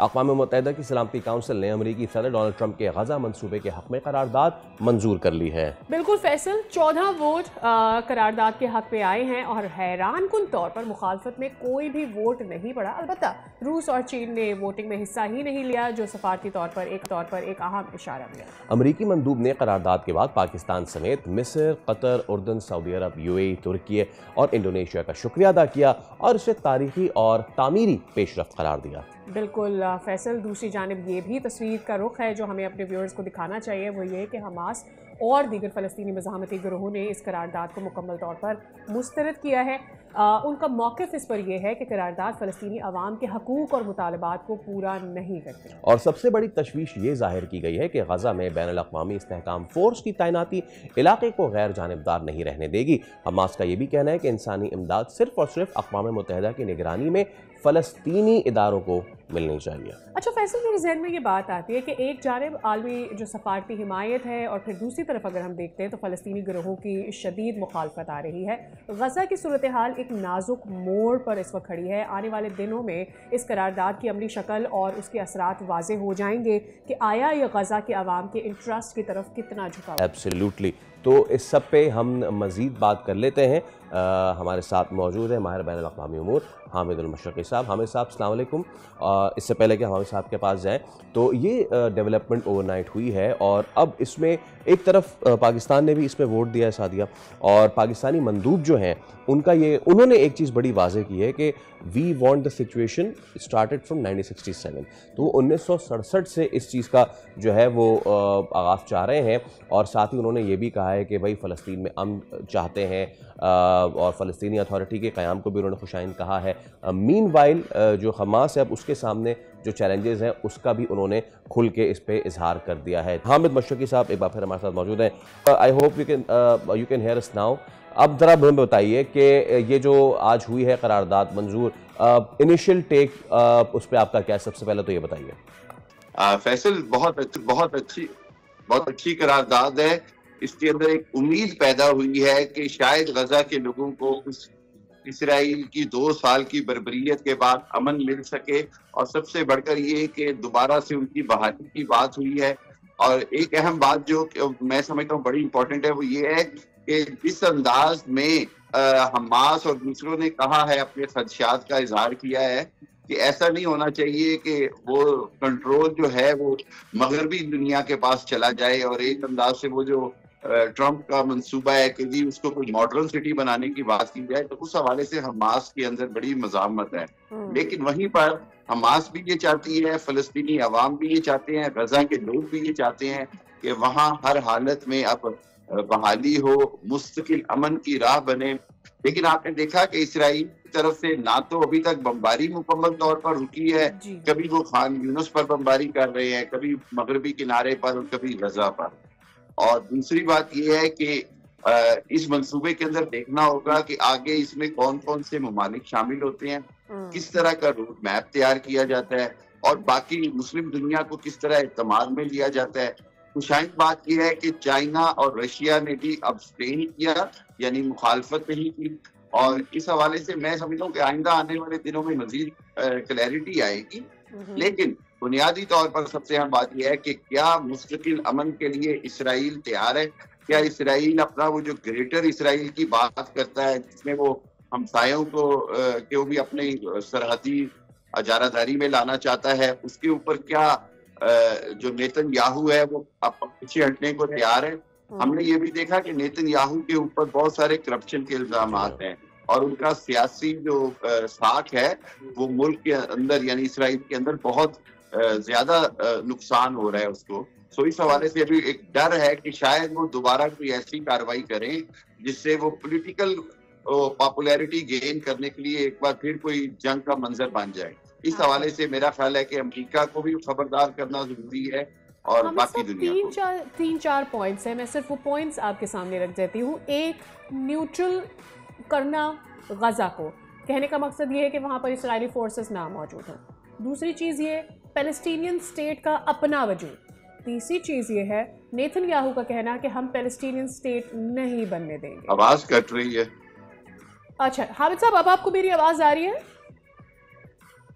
اقوام متحدہ کی سلامتی کونسل نے امریکی صدر ڈونلڈ ٹرمپ کے غزہ منصوبے کے حق میں قرارداد منظور کر لی ہے۔ بالکل فیصل، 14 ووٹ قرارداد کے حق میں آئے ہیں اور حیران کن طور پر مخالفت میں کوئی بھی ووٹ نہیں پڑا۔ البتہ روس اور چین نے ووٹنگ میں حصہ ہی نہیں لیا، جو سفارتی طور پر ایک اہم اشارہ دیا۔ امریکی مندوب نے قرارداد کے بعد پاکستان سمیت مصر، قطر، اردن، سعودی عرب، UAE، ترکی اور انڈونیشیا کا شکریہ ادا کیا اور اسے تاریخی اور تعمیری پیش رفت قرار دیا۔ بالکل فیصل، دوسری جانب یہ بھی تصویر کا رخ ہے جو ہمیں اپنے ویورز کو دکھانا چاہیے، وہ یہ کہ حماس اور دیگر فلسطینی مزاحمتی گروہوں نے اس قرارداد کو مکمل طور پر مسترد کیا ہے۔ ان کا موقف اس پر یہ ہے کہ قرارداد فلسطینی عوام کے حقوق اور مطالبات کو پورا نہیں کرتے، اور سب سے بڑی تشویش یہ ظاہر کی گئی ہے کہ غزہ میں بین الاقوامی استحکام فورس کی تعیناتی علاقے کو غیر جانبدار نہیں رہنے دے گی۔ حماس کا یہ بھی کہنا ہے کہ انسانی امداد صرف اور صرف اقوام متحدہ کی نگرانی میں فلسطینی اداروں کو ملنی چاہیے۔ اچھا فیصل، میرے ذہن میں یہ بات آتی ہے کہ ایک جانب عالمی جو سفارتی حمایت ہے اور پھر دوسری طرف اگر ہم دیکھتے ہیں تو فلسطینی گروہوں کی شدید مخالفت آ رہی ہے۔ غزہ کی صورتحال ایک نازک موڑ پر اس وقت کھڑی ہے۔ آنے والے دنوں میں اس قرارداد کی عملی شکل اور اس کے اثرات واضح ہو جائیں گے کہ آیا یہ غزہ کے عوام کے انٹرسٹ کی طرف کتنا جھکا۔ ایبسلیوٹلی، تو اس سب پہ ہم مزید بات کر لیتے ہیں۔ ہمارے ساتھ موجود ہے ماہر بین الاقوامی امور حامد المشرقی صاحب۔ حامد صاحب السلام علیکم۔ اس سے پہلے کہ حامد صاحب کے پاس جائیں تو یہ ڈیولپمنٹ اوور نائٹ ہوئی ہے اور اب اس میں ایک طرف پاکستان نے بھی اس میں ووٹ دیا ہے سعدیہ، اور پاکستانی مندوب جو ہیں انہوں نے ایک چیز بڑی واضح کی ہے کہ we want the situation started from 1967، تو وہ 1967 سے اس چیز کا جو ہے وہ آغاز چاہ رہے ہیں، اور ساتھ ہی انہوں نے یہ بھی کہا ہے کہ بھائی فلسطین میں امن چاہتے ہیں اور فلسطینی اتھارٹی کے قیام کو بھی انہوں نے خوشائند کہا ہے۔ مین وائل جو حماس ہے اب اس کے سامنے جو چیلنجز ہیں اس کا بھی انہوں نے کھل کے اس پہ اظہار کر دیا ہے۔ حامد مشرقی صاحب ایک بار پھر ہمارے ساتھ موجود ہیں۔ I hope you can hear us now. اب ذرا ہمیں بتائیے کہ یہ جو آج ہوئی ہے قرارداد منظور، انیشیل ٹیک اس پہ آپ کا کیا ہے؟ سب سے پہلے تو یہ بتائیے۔ فیصل، بہت اچھی قرارداد ہے۔ اس کے اندر ایک امید پیدا ہوئی ہے کہ شاید غزہ کے لوگوں کو اسرائیل کی 2 سال کی بربریت کے بعد امن مل سکے، اور سب سے بڑھ کر یہ کہ دوبارہ سے ان کی بحالی کی بات ہوئی ہے۔ اور ایک اہم بات جو میں سمجھتا ہوں بڑی امپورٹنٹ ہے وہ یہ ہے کہ جس انداز میں حماس اور دوسروں نے کہا ہے، اپنے خدشات کا اظہار کیا ہے کہ ایسا نہیں ہونا چاہیے کہ وہ کنٹرول جو ہے وہ مغربی دنیا کے پاس چلا جائے، اور ایک انداز سے وہ جو ٹرمپ کا منصوبہ ہے کہ جی اس کو کوئی ماڈرن سٹی بنانے کی بات کی جائے، تو اس حوالے سے حماس کے اندر بڑی مزاحمت ہے۔ لیکن وہیں پر حماس بھی یہ چاہتی ہے، فلسطینی عوام بھی یہ چاہتے ہیں، غزہ کے لوگ بھی یہ چاہتے ہیں کہ وہاں ہر حالت میں اب بحالی ہو، مستقل امن کی راہ بنے۔ لیکن آپ نے دیکھا کہ اسرائیل کی طرف سے نہ تو ابھی تک بمباری مکمل طور پر رکی ہے، کبھی وہ خان یونس پر بمباری کر رہے ہیں، کبھی مغربی کنارے پر اور کبھی غزہ پر۔ اور دوسری بات یہ ہے کہ اس منصوبے کے اندر دیکھنا ہوگا کہ آگے اس میں کون کون سے ممالک شامل ہوتے ہیں، کس طرح کا روڈ میپ تیار کیا جاتا ہے، اور باقی مسلم دنیا کو کس طرح اعتماد میں لیا جاتا ہے۔ خوشائند بات یہ ہے کہ چائنا اور رشیا نے بھی ابسٹین کیا، یعنی مخالفت نہیں کی، اور اس حوالے سے میں سمجھتا ہوں کہ آئندہ آنے والے دنوں میں مزید کلیئرٹی آئے گی۔ لیکن بنیادی طور پر سب سے اہم بات یہ ہے کہ کیا مستقل امن کے لیے اسرائیل تیار ہے؟ کیا اسرائیل اپنا وہ جو گریٹر اسرائیل کی بات کرتا ہے جس میں وہ ہمسایوں کو بھی اپنے سرحدی اجارہ داری میں لانا چاہتا ہے، اس کے اوپر کیا جو نیتن یاہو ہے وہ پیچھے ہٹنے کو تیار ہے؟ ہم نے یہ بھی دیکھا کہ نیتن یاہو کے اوپر بہت سارے کرپشن کے الزامات ہیں، اور ان کا سیاسی جو ساکھ ہے وہ ملک کے اندر یعنی اسرائیل کے اندر بہت زیادہ نقصان ہو رہا ہے اس کو۔ سو اس حوالے سے ابھی ایک ڈر ہے کہ شاید وہ دوبارہ کوئی ایسی کارروائی کریں جس سے وہ پولیٹیکل پاپولیرٹی گین کرنے کے لیے ایک بار پھر کوئی جنگ کا منظر بن جائے۔ اس حوالے سے میرا خیال ہے کہ امریکہ کو بھی خبردار کرنا ضروری ہے، اور باقی دنیا کو۔ 3-4 پوائنٹس ہیں، میں صرف وہ پوائنٹس آپ کے سامنے رکھ دیتی ہوں۔ ایک، نیوٹرل کرنا غزہ کو، کہنے کا مقصد یہ ہے کہ وہاں پر اسرائیلی فورسز نہ موجود ہوں۔ دوسری چیز یہ پیلسٹینین اسٹیٹ کا اپنا وجود۔ تیسری چیز یہ ہے نیتن یاہو کا کہنا کہ ہم پیلسٹینین اسٹیٹ نہیں بننے دیں گے۔ آواز کٹ رہی ہے۔ اچھا حامد صاحب، اب آپ کو میری آواز آ رہی ہے؟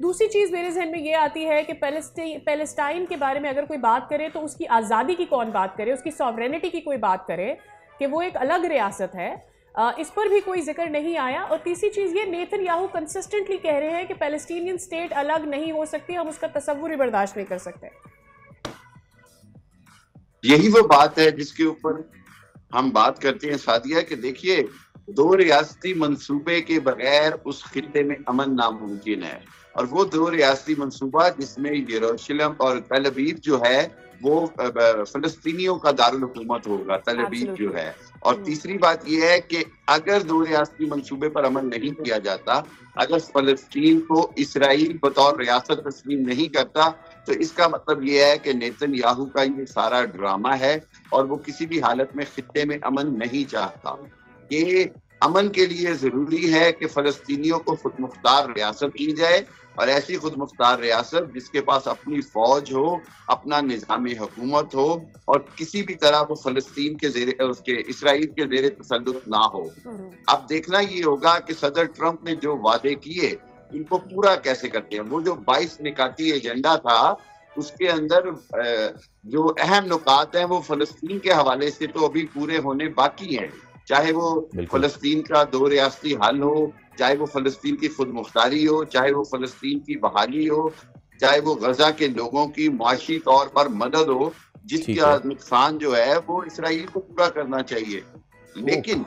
دوسری چیز میرے ذہن میں یہ آتی ہے کہ پیلسٹائن کے بارے میں اگر کوئی بات کرے تو اس کی آزادی کی کون بات کرے، اس کی سوورینٹی کی کوئی بات کرے کہ وہ ایک الگ ریاست ہے، اس پر بھی کوئی ذکر نہیں آیا. اور تیسری چیز یہ، نیتن یاہو کنسسٹنٹلی کہہ رہے ہیں کہ پیلسٹینین اسٹیٹ الگ نہیں ہو سکتی، ہم اس کا تصور ہی برداشت نہیں کر سکتے. یہی وہ بات ہے جس کے اوپر ہم بات کرتے ہیں سعدیہ، کہ دیکھیے 2 ریاستی منصوبے کے بغیر اس خطے میں امن ناممکن ہے. اور وہ 2 ریاستی منصوبہ جس میں یروشلم اور تل ابیب جو ہے وہ فلسطینیوں کا دارالحکومت ہوگا، تل ابیب جو ہے. اور تیسری بات یہ ہے کہ اگر 2 ریاستی منصوبے پر عمل نہیں کیا جاتا، اگر فلسطین کو اسرائیل بطور ریاست تسلیم نہیں کرتا، تو اس کا مطلب یہ ہے کہ نیتن یاہو کا یہ سارا ڈرامہ ہے اور وہ کسی بھی حالت میں خطے میں امن نہیں چاہتا. یہ امن کے لیے ضروری ہے کہ فلسطینیوں کو خود مختار ریاست دی جائے، اور ایسی خود مختار ریاست جس کے پاس اپنی فوج ہو، اپنا نظام حکومت ہو، اور کسی بھی طرح وہ فلسطین کے اسرائیل کے زیر تسلط نہ ہو. اب دیکھنا یہ ہوگا کہ صدر ٹرمپ نے جو وعدے کیے ان کو پورا کیسے کرتے ہیں. وہ جو 22 نکاتی ایجنڈا تھا اس کے اندر جو اہم نکات ہیں وہ فلسطین کے حوالے سے تو ابھی پورے ہونے باقی ہیں، چاہے وہ فلسطین کا 2 ریاستی حل ہو، چاہے وہ فلسطین کی خود مختاری ہو، چاہے وہ فلسطین کی بحالی ہو، چاہے وہ غزہ کے لوگوں کی معاشی طور پر مدد ہو، جس کا نقصان جو ہے وہ اسرائیل کو پورا کرنا چاہیے. لیکن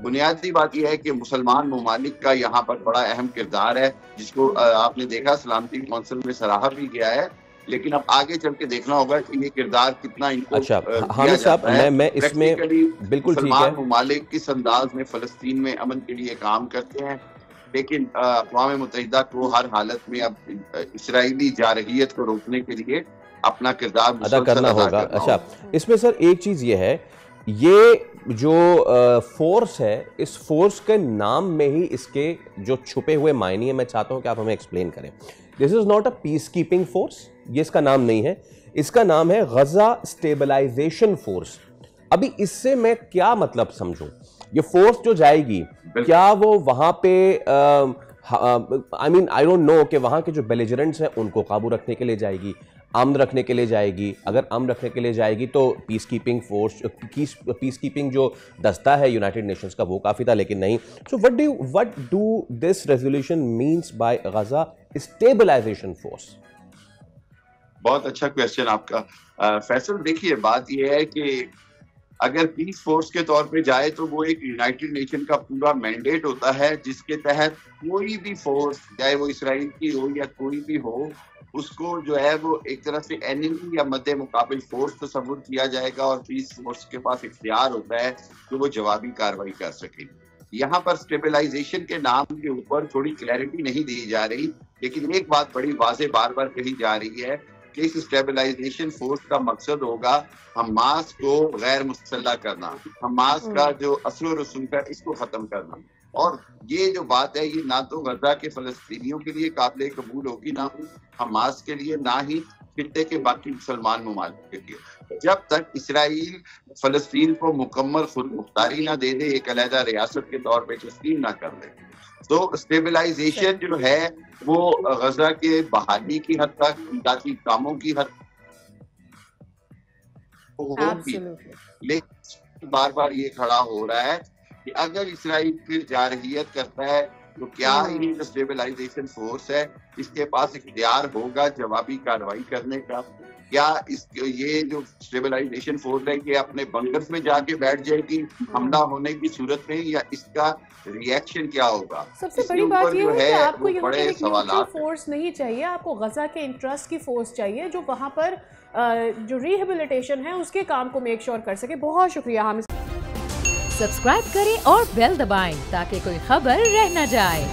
بنیادی بات یہ ہے کہ مسلمان ممالک کا یہاں پر بڑا اہم کردار ہے، جس کو آپ نے دیکھا سلامتی کونسل میں سراہا بھی گیا ہے. لیکن اب آگے چل کے دیکھنا ہوگا کہ یہ کردار کتنا ان کو حامد صاحب میں اس میں بالکل ٹھیک ہے. مسلمان ممالک کس انداز میں فلسطین میں امن کے لیے کام کرتے ہیں، لیکن اقوام متحدہ کو ہر حالت میں اب اسرائیلی جارحیت کو روکنے کے لیے اپنا کردار ادا کرنا ہوگا. اچھا، اس میں سر ایک چیز یہ ہے، یہ جو فورس ہے، اس فورس کے نام میں ہی اس کے جو چھپے ہوئے معنی ہیں میں چاہتا ہوں کہ آپ ہمیں ایکسپلین کریں. This is not a peacekeeping force, یہ اس کا نام نہیں ہے، اس کا نام ہے غزہ اسٹیبلائزیشن فورس. ابھی اس سے میں کیا مطلب سمجھوں؟ یہ فورس جو جائے گی کیا وہ وہاں پہ I don't know کہ وہاں کے جو بیلیجرنٹس ہیں ان کو قابو رکھنے کے لیے جائے گی، امن رکھنے کے لیے جائے گی؟ اگر امن رکھنے کے لیے جائے گی تو پیس کیپنگ فورس، پیس کیپنگ جو دستہ ہے یونائٹڈ نیشنز کا وہ کافی تھا، لیکن نہیں. سو what do this resolution means by Gaza stabilisation force? بہت اچھا کویسچن آپ کا فیصل. دیکھیے بات یہ ہے کہ اگر پیس فورس کے طور پہ جائے تو وہ ایک یونائٹڈ نیشن کا پورا مینڈیٹ ہوتا ہے، جس کے تحت کوئی بھی فورس، چاہے وہ اسرائیل کی ہو یا کوئی بھی ہو، اس کو جو ہے وہ ایک طرح سے اینیمی یا مد مقابل فورس تصور کیا جائے گا، اور پیس فورس کے پاس اختیار ہوتا ہے کہ وہ جوابی کارروائی کر سکے. یہاں پر اسٹیبلائزیشن کے نام کے اوپر تھوڑی کلیئرٹی نہیں دی جا رہی، لیکن ایک بات بڑی واضح بار بار کہی جا رہی ہے کہ اس اسٹیبلائزیشن فورس کا مقصد ہوگا حماس کو غیر مسلح کرنا، حماس کا جو اثر و رسوخ ہے اس کو ختم کرنا. اور یہ جو بات ہے یہ نہ تو غزہ کے فلسطینیوں کے لیے قابل قبول ہوگی، نہ حماس کے لیے، نہ ہی خطے کے باقی مسلمان ممالک کے لیے. جب تک اسرائیل فلسطین کو مکمل خود مختاری نہ دے دے، ایک علیحدہ ریاست کے طور پہ تسلیم نہ کر دے، تو اسٹیبلائزیشن جو ہے وہ غزہ کے بحالی کی حد تک، امدادی کاموں کی حد ہوگی. لیکن بار بار یہ کھڑا ہو رہا ہے کہ اگر اسرائیل پھر جارحیت کرتا ہے تو کیا یہ اسٹیبلائزیشن فورس ہے اس کے پاس اختیار ہوگا جوابی کارروائی کرنے کا؟ کیا یہ جو اسٹیبلائزیشن فورس ہے کہ اپنے بنکرز میں جا کے بیٹھ جائے گی حملہ ہونے کی صورت میں، یا اس کا ری ایکشن کیا ہوگا؟ سب سے بڑی بات یہ ہے کہ آپ کو یہاں پر ایک نیوٹرل فورس نہیں چاہیے، آپ کو غزہ کے انٹرسٹ کی فورس چاہیے جو وہاں پر جو ریہیبلیٹیشن ہے اس کے کام کو میک شور کر سکے. بہت شکریہ حامد. سبسکرائب کریں اور بیل دبائیں تاکہ کوئی خبر رہ نہ جائے.